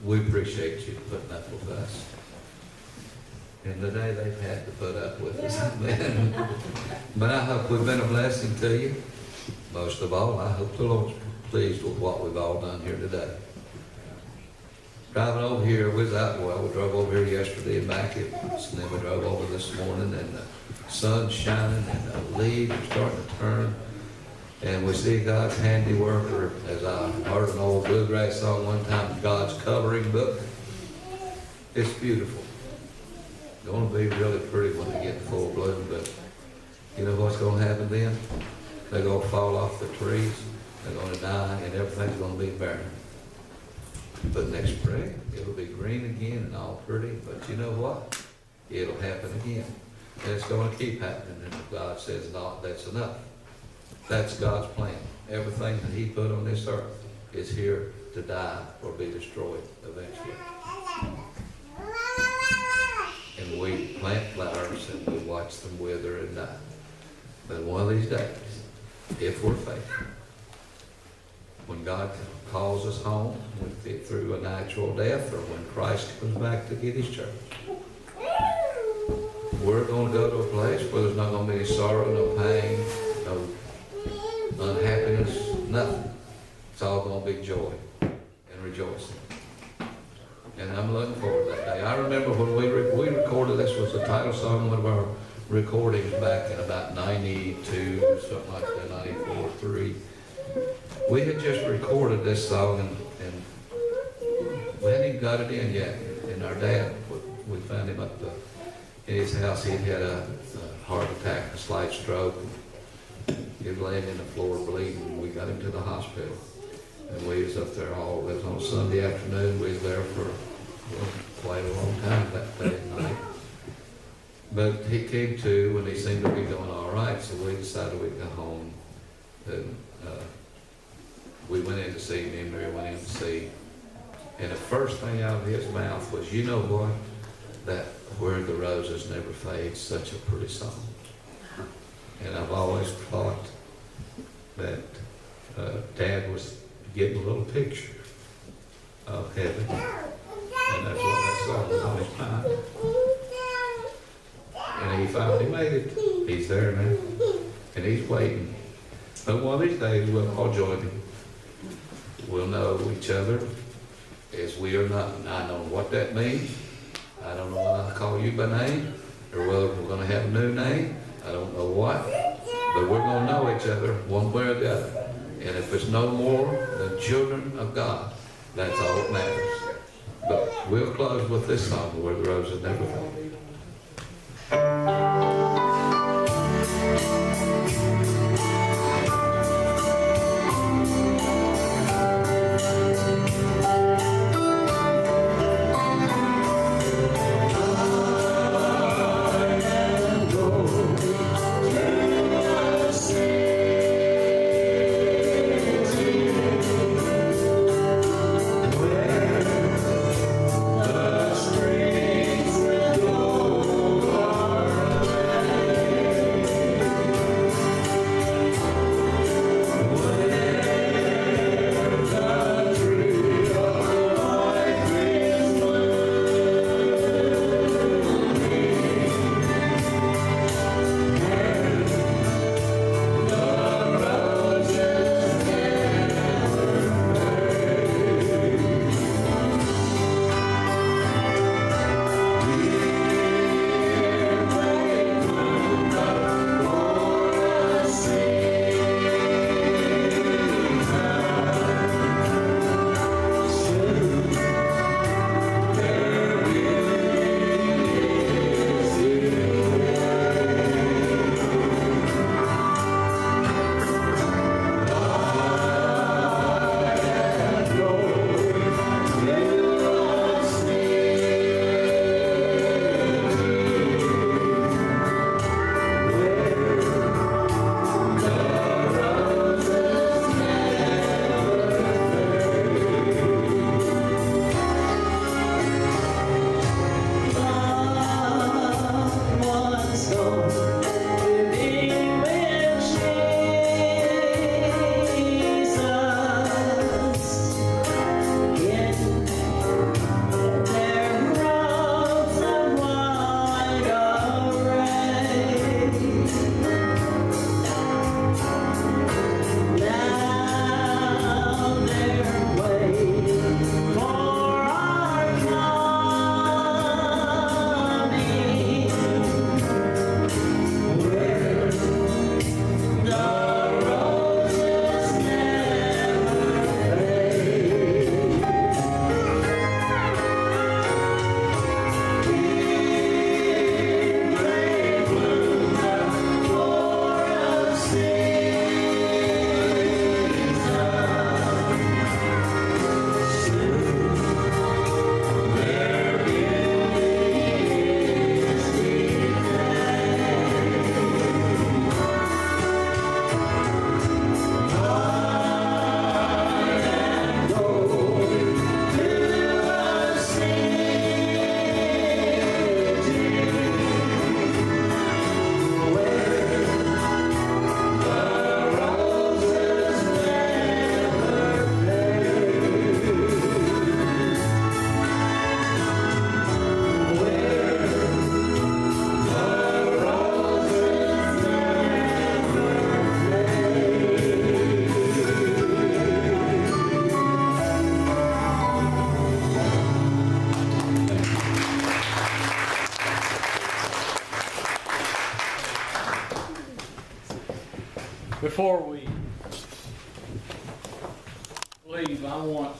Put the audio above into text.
we appreciate you putting up with us. And today they've had to put up with us. But I hope we've been a blessing to you. Most of all, I hope the Lord's pleased with what we've all done here today. Driving over here, we drove over here yesterday and back, and then we drove over this morning, and the sun's shining, and the leaves are starting to turn, and we see God's handiwork, or as I heard an old bluegrass song one time, God's covering book. It's beautiful. It's going to be really pretty when they get in full bloom, but you know what's going to happen then? They're going to fall off the trees, they're going to die, and everything's going to be barren. But next spring, it'll be green again and all pretty, but you know what? It'll happen again. And it's going to keep happening, and if God says not, that's enough. That's God's plan. Everything that He put on this earth is here to die or be destroyed eventually. And we plant flowers and we watch them wither and die. But one of these days, if we're faithful, when God calls us home, through a natural death, or when Christ comes back to get His church, we're going to go to a place where there's not going to be any sorrow, no pain, no unhappiness, nothing. It's all going to be joy and rejoicing. And I'm looking forward to that day. I remember when we recorded, this was the title song, one of our recordings back in about 92, something like that, 94, 3. We had just recorded this song, and we hadn't even got it in yet. And our dad, we found him up in his house. He'd had a heart attack, a slight stroke. He was laying in the floor bleeding. We got him to the hospital. And we was up there it was on a Sunday afternoon. We was there for quite a long time that day and night. But he came to, and he seemed to be doing all right, so we decided we'd go home. And we went in to see him, Mary went in to see. And the first thing out of his mouth was, you know what? That Where the Roses Never Fade, such a pretty song. And I've always thought that Dad was getting a little picture of heaven. And that's what that song was on his mind. And he finally made it. He's there now. And he's waiting. But one of these days we'll all join him. We'll know each other as we are not. And I don't know what that means. I don't know whether I call you by name or whether we're going to have a new name. I don't know what. But we're going to know each other one way or the other. And if it's no more than children of God, that's all that matters. But we'll close with this song, Where the Roses Never Fade. The streets will go. Before we leave, I want